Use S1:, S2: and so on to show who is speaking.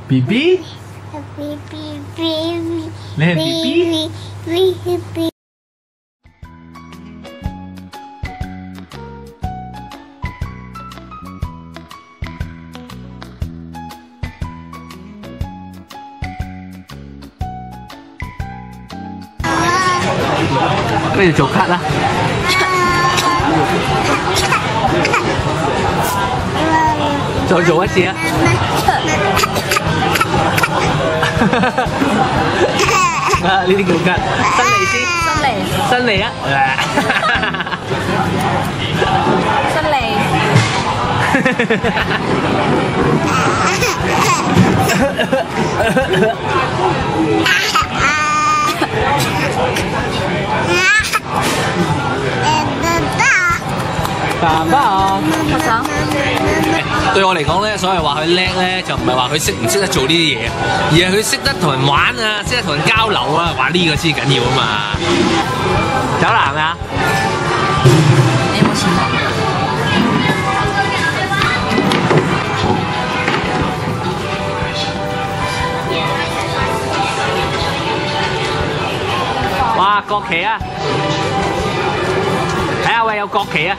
S1: B B， 你係 B B？ 不如做卡啦。再做一次啊！啊，呢啲叫吉，伸脷先，伸脷啊！
S2: 伸脷。
S1: 爸爸，
S2: 拍手。
S1: 對我嚟講咧，所謂話佢叻咧，就唔係話佢識唔識得做呢啲嘢，而係佢識得同人玩啊，識得同人交流啊，話呢個先緊要啊嘛。走啦，係咪啊？
S2: 你有冇錢啊？
S1: 哇，國旗啊！睇下喂，有國旗啊！